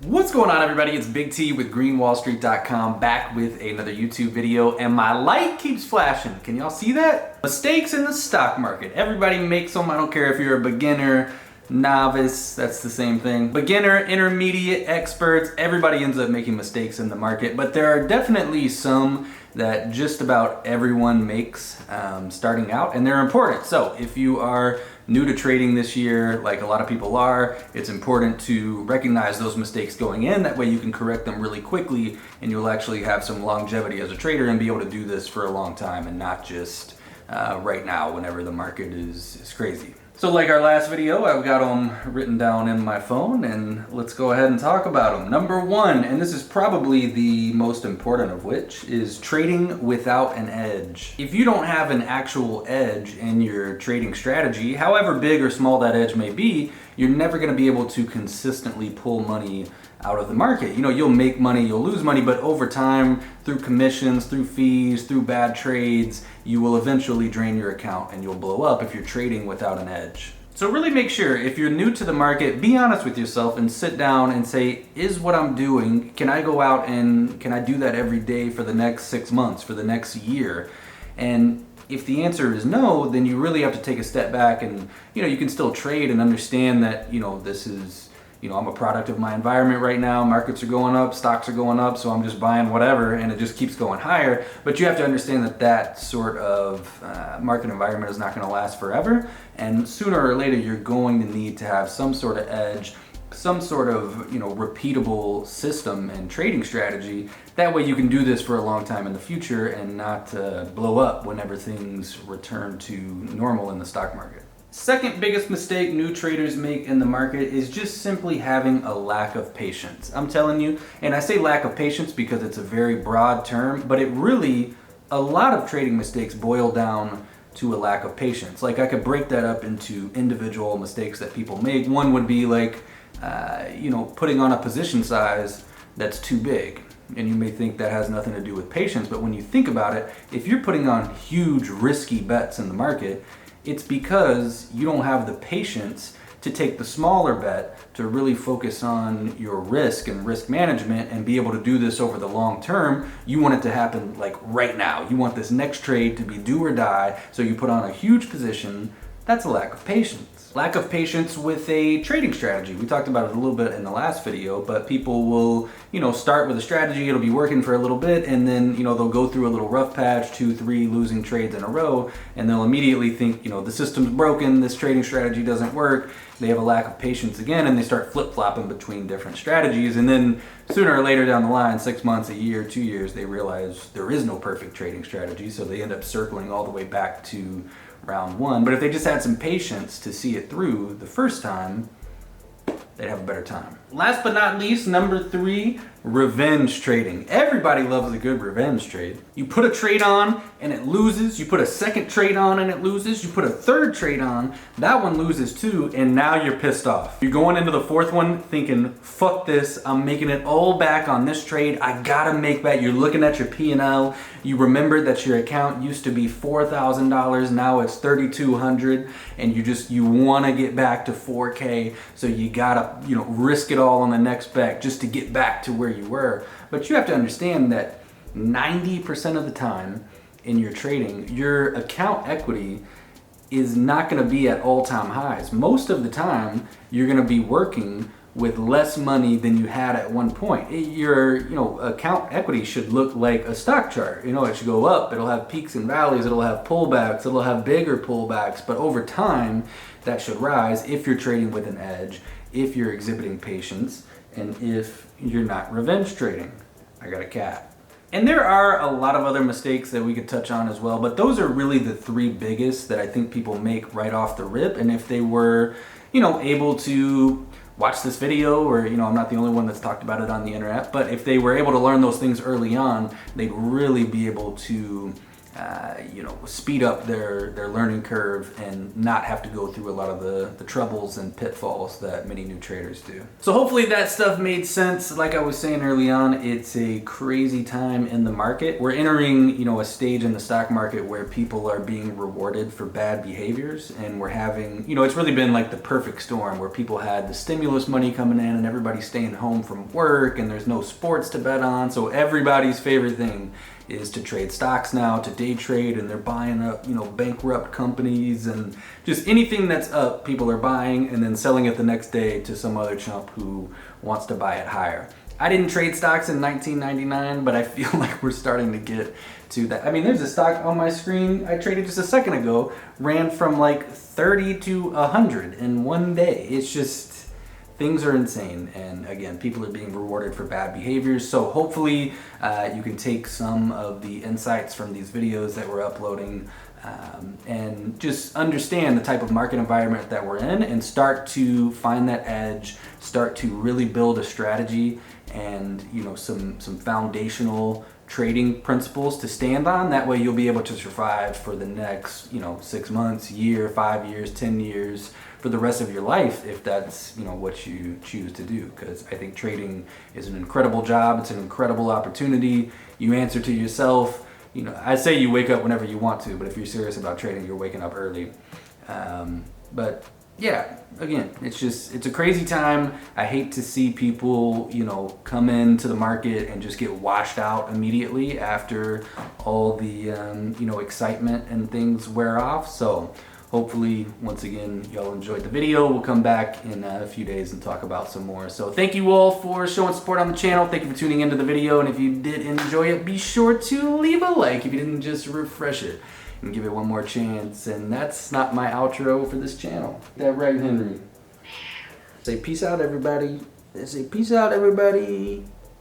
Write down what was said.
What's going on, everybody? It's Big T with GreenWallSt.com, back with another YouTube video, and my light keeps flashing. Can y'all see that? Mistakes in the stock market. Everybody makes them. I don't care if you're a beginner, novice, that's the same thing. Beginner, intermediate, experts, everybody ends up making mistakes in the market, but there are definitely some that just about everyone makes starting out, and they're important. So if you are new to trading this year, like a lot of people are, it's important to recognize those mistakes going in. That way you can correct them really quickly and you'll actually have some longevity as a trader and be able to do this for a long time and not just right now whenever the market is crazy. So like our last video, I've got them written down in my phone, and let's go ahead and talk about them. Number one, and this is probably the most important of which, is trading without an edge. If you don't have an actual edge in your trading strategy, however big or small that edge may be, you're never going to be able to consistently pull money out of the market. You know, you'll make money, you'll lose money, but over time, through commissions, through fees, through bad trades, you will eventually drain your account and you'll blow up if you're trading without an edge. So really make sure, if you're new to the market, be honest with yourself and sit down and say, is what I'm doing, can I go out and can I do that every day for the next 6 months, for the next year? And if the answer is no, then you really have to take a step back and, you can still trade and understand that, this is, I'm a product of my environment right now. Markets are going up, stocks are going up, so I'm just buying whatever, and it just keeps going higher. But you have to understand that that sort of market environment is not going to last forever, and sooner or later you're going to need to have some sort of edge, some sort of repeatable system and trading strategy. That way you can do this for a long time in the future and not blow up whenever things return to normal in the stock market. Second biggest mistake new traders make in the market is just simply having a lack of patience. I'm telling you, and I say lack of patience because it's a very broad term, but a lot of trading mistakes boil down to a lack of patience. Like, I could break that up into individual mistakes that people make. One would be like, putting on a position size that's too big. And you may think that has nothing to do with patience, but when you think about it, if you're putting on huge risky bets in the market, it's because you don't have the patience to take the smaller bet, to really focus on your risk and risk management and be able to do this over the long term. You want it to happen like right now. You want this next trade to be do or die, so you put on a huge position. That's a lack of patience. Lack of patience with a trading strategy. We talked about it a little bit in the last video, but people will, start with a strategy, it'll be working for a little bit, and then, they'll go through a little rough patch, 2-3 losing trades in a row, and they'll immediately think, the system's broken, this trading strategy doesn't work. They have a lack of patience again, and they start flip-flopping between different strategies, and then sooner or later down the line, 6 months, a year, 2 years, they realize there is no perfect trading strategy, so they end up circling all the way back to round one. But if they just had some patience to see it through the first time, they'd have a better time. Last but not least, number 3, revenge trading. Everybody loves a good revenge trade. You put a trade on and it loses. You put a second trade on and it loses. You put a third trade on, that one loses too, and now you're pissed off. You're going into the fourth one thinking, fuck this, I'm making it all back on this trade. I gotta make that. You're looking at your P&L. You remember that your account used to be $4,000, now it's $3,200, and you wanna get back to 4K, so you gotta, risk it all on the next bet just to get back to where you were. But you have to understand that 90% of the time in your trading, your account equity is not going to be at all-time highs. Most of the time, you're going to be working with less money than you had at one point. Your account equity should look like a stock chart. It should go up, it'll have peaks and valleys, it'll have pullbacks, it'll have bigger pullbacks, but over time, that should rise if you're trading with an edge, if you're exhibiting patience, and if you're not revenge trading. I got a cat. And there are a lot of other mistakes that we could touch on as well, but those are really the 3 biggest that I think people make right off the rip. And if they were, able to watch this video, or, I'm not the only one that's talked about it on the internet, but if they were able to learn those things early on, they'd really be able to you know, speed up their learning curve and not have to go through a lot of the troubles and pitfalls that many new traders do. So hopefully that stuff made sense. Like I was saying early on, it's a crazy time in the market. We're entering, you know, a stage in the stock market where people are being rewarded for bad behaviors, and we're having, you know, it's really been like the perfect storm where people had the stimulus money coming in and everybody's staying home from work and there's no sports to bet on, so everybody's favorite thing is to trade stocks now, to day trade, and they're buying up, you know, bankrupt companies, and just anything that's up, people are buying and then selling it the next day to some other chump who wants to buy it higher. I didn't trade stocks in 1999, but I feel like we're starting to get to that. I mean, there's a stock on my screen I traded just a second ago, ran from like 30 to 100 in one day. It's just, things are insane, and again, people are being rewarded for bad behaviors. So hopefully you can take some of the insights from these videos that we're uploading and just understand the type of market environment that we're in and start to find that edge, start to really build a strategy and, you know, some foundational trading principles to stand on. That way you'll be able to survive for the next, you know, 6 months, year, 5 years, 10 years, for the rest of your life, if that's, you know, what you choose to do. Because I think trading is an incredible job. It's an incredible opportunity. You answer to yourself. You know, I say you wake up whenever you want to, but if you're serious about trading, you're waking up early. But yeah, again, it's a crazy time. I hate to see people, you know, come into the market and just get washed out immediately after all the, you know, excitement and things wear off. So hopefully, once again, y'all enjoyed the video. We'll come back in a few days and talk about some more. So thank you all for showing support on the channel. Thank you for tuning into the video. And if you did enjoy it, be sure to leave a like if you didn't just refresh it and give it one more chance. And that's not my outro for this channel. That right, Henry? Say peace out, everybody. Say peace out, everybody.